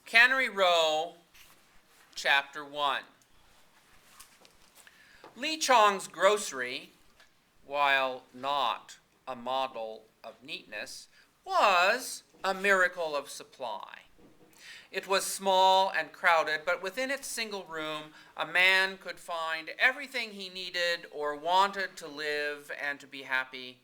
Cannery Row, Chapter 1. Lee Chong's grocery, while not a model of neatness, was a miracle of supply. It was small and crowded, but within its single room, a man could find everything he needed or wanted to live and to be happy.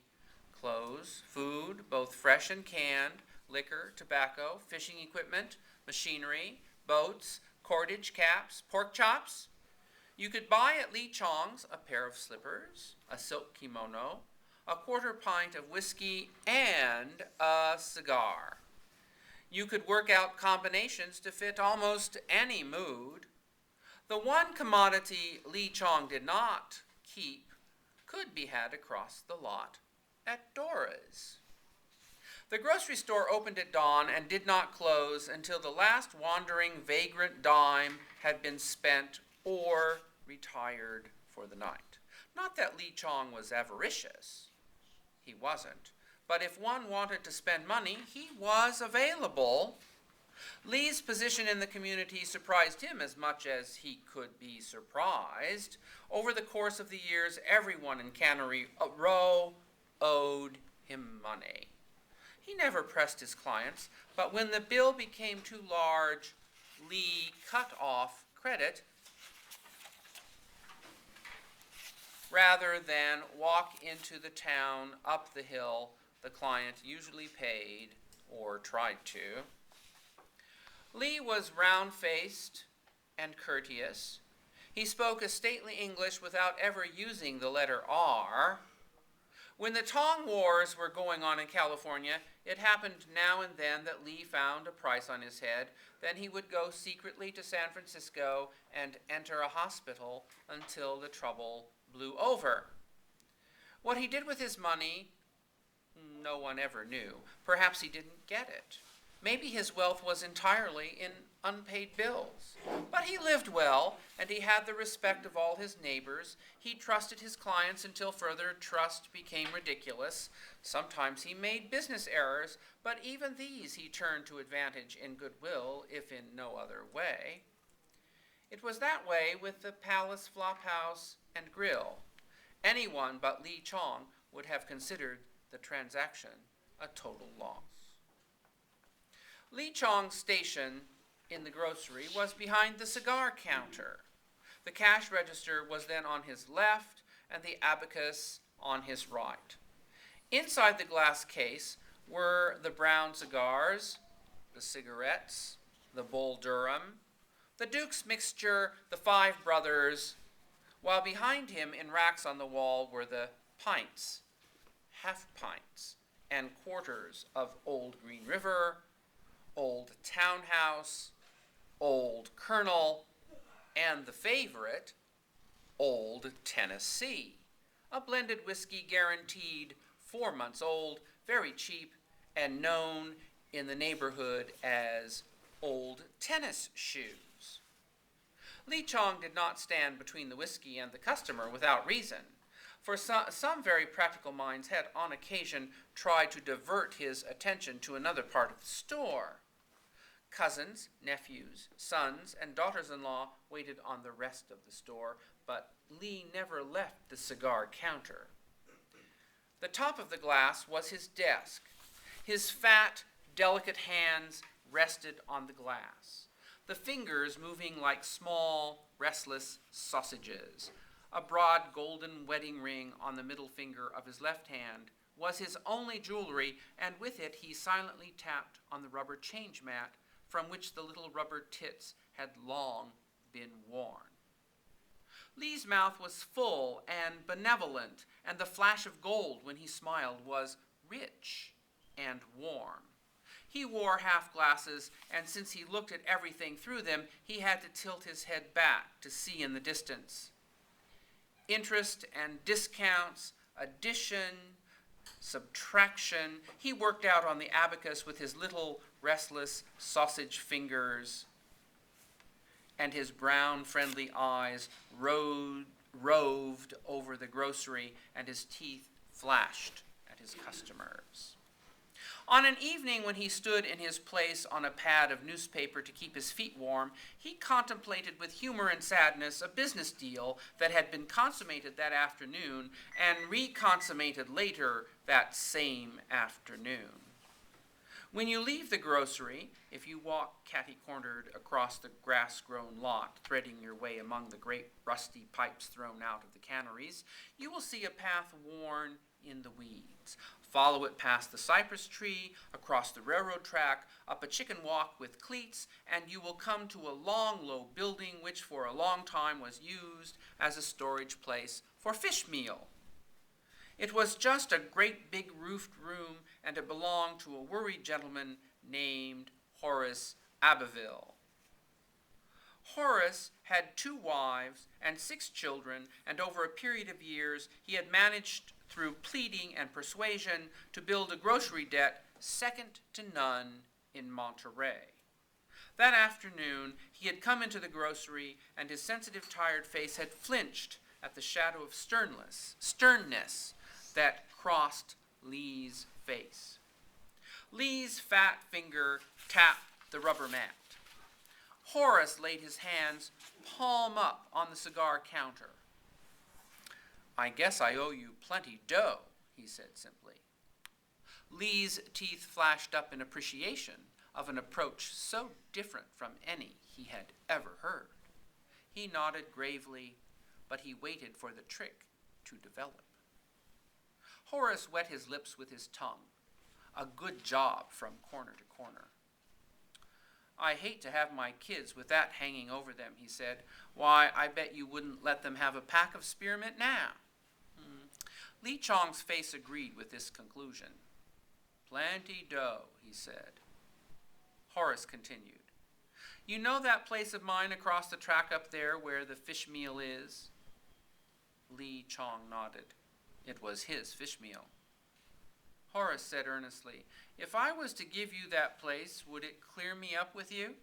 Clothes, food, both fresh and canned, liquor, tobacco, fishing equipment, machinery, boats, cordage caps, pork chops. You could buy at Lee Chong's a pair of slippers, a silk kimono, a quarter pint of whiskey, and a cigar. You could work out combinations to fit almost any mood. The one commodity Lee Chong did not keep could be had across the lot at Dora's. The grocery store opened at dawn and did not close until the last wandering vagrant dime had been spent or retired for the night. Not that Lee Chong was avaricious. He wasn't. But if one wanted to spend money, he was available. Lee's position in the community surprised him as much as he could be surprised. Over the course of the years, everyone in Cannery Row owed him money. He never pressed his clients, but when the bill became too large, Lee cut off credit rather than walk into the town up the hill the client usually paid or tried to. Lee was round-faced and courteous. He spoke a stately English without ever using the letter R. When the Tong Wars were going on in California, it happened now and then that Lee found a price on his head. Then he would go secretly to San Francisco and enter a hospital until the trouble blew over. What he did with his money, no one ever knew. Perhaps he didn't get it. Maybe his wealth was entirely in unpaid bills. But he lived well, and he had the respect of all his neighbors. He trusted his clients until further trust became ridiculous. Sometimes he made business errors, but even these he turned to advantage in goodwill, if in no other way. It was that way with the Palace Flophouse and Grill. Anyone but Lee Chong would have considered the transaction a total loss. Lee Chong's station in the grocery was behind the cigar counter. The cash register was then on his left and the abacus on his right. Inside the glass case were the brown cigars, the cigarettes, the Bull Durham, the Duke's Mixture, the Five Brothers, while behind him in racks on the wall were the pints, half pints, and quarters of Old Green River, Old Townhouse, Old Colonel, and the favorite, Old Tennessee, a blended whiskey guaranteed 4 months old, very cheap, and known in the neighborhood as Old Tennis Shoes. Lee Chong did not stand between the whiskey and the customer without reason, for some very practical minds had on occasion tried to divert his attention to another part of the store. Cousins, nephews, sons, and daughters-in-law waited on the rest of the store, but Lee never left the cigar counter. The top of the glass was his desk. His fat, delicate hands rested on the glass, the fingers moving like small, restless sausages. A broad golden wedding ring on the middle finger of his left hand was his only jewelry, and with it he silently tapped on the rubber change mat from which the little rubber tits had long been worn. Lee's mouth was full and benevolent, and the flash of gold when he smiled was rich and warm. He wore half glasses, and since he looked at everything through them, he had to tilt his head back to see in the distance. Interest and discounts, addition, subtraction. He worked out on the abacus with his little restless sausage fingers, and his brown friendly eyes roved over the grocery, and his teeth flashed at his customers. On an evening when he stood in his place on a pad of newspaper to keep his feet warm, he contemplated with humor and sadness a business deal that had been consummated that afternoon and reconsummated later that same afternoon. When you leave the grocery, if you walk catty-cornered across the grass-grown lot, threading your way among the great rusty pipes thrown out of the canneries, you will see a path worn in the weeds. Follow it past the cypress tree, across the railroad track, up a chicken walk with cleats, and you will come to a long, low building which for a long time was used as a storage place for fish meal. It was just a great big roofed room, and it belonged to a worried gentleman named Horace Abbeville. Horace had 2 wives and 6 children, and over a period of years he had managed through pleading and persuasion to build a grocery debt second to none in Monterey. That afternoon he had come into the grocery, and his sensitive, tired face had flinched at the shadow of sternness that crossed Lee's face. Lee's fat finger tapped the rubber mat. Horace laid his hands palm up on the cigar counter. "I guess I owe you plenty dough," he said simply. Lee's teeth flashed up in appreciation of an approach so different from any he had ever heard. He nodded gravely, but he waited for the trick to develop. Horace wet his lips with his tongue. A good job from corner to corner. "I hate to have my kids with that hanging over them," he said. "Why, I bet you wouldn't let them have a pack of spearmint now." Lee Chong's face agreed with this conclusion. "Plenty dough," he said. Horace continued. "You know that place of mine across the track up there where the fish meal is?" Lee Chong nodded. It was his fish meal. Horace said earnestly, "If I was to give you that place, would it clear me up with you?"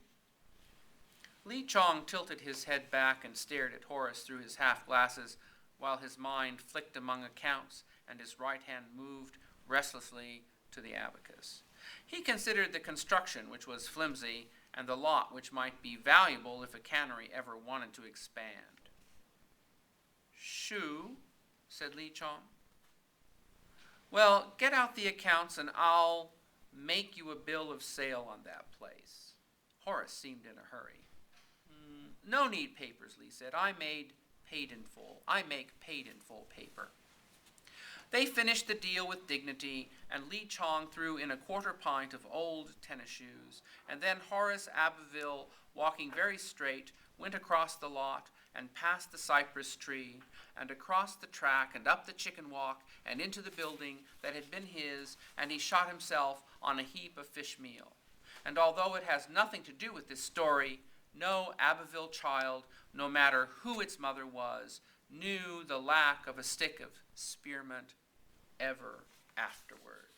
Lee Chong tilted his head back and stared at Horace through his half-glasses, while his mind flicked among accounts and his right hand moved restlessly to the abacus. He considered the construction, which was flimsy, and the lot, which might be valuable if a cannery ever wanted to expand. "Shoo," said Lee Chong. "Well, get out the accounts and I'll make you a bill of sale on that place." Horace seemed in a hurry. "No need papers," Lee said. I make paid in full paper." They finished the deal with dignity, and Lee Chong threw in a 1/4 pint of old tennis shoes, and then Horace Abbeville, walking very straight, went across the lot and past the cypress tree, and across the track and up the chicken walk and into the building that had been his, and he shot himself on a heap of fish meal. And although it has nothing to do with this story, no Abbeville child, no matter who its mother was, knew the lack of a stick of spearmint ever afterward.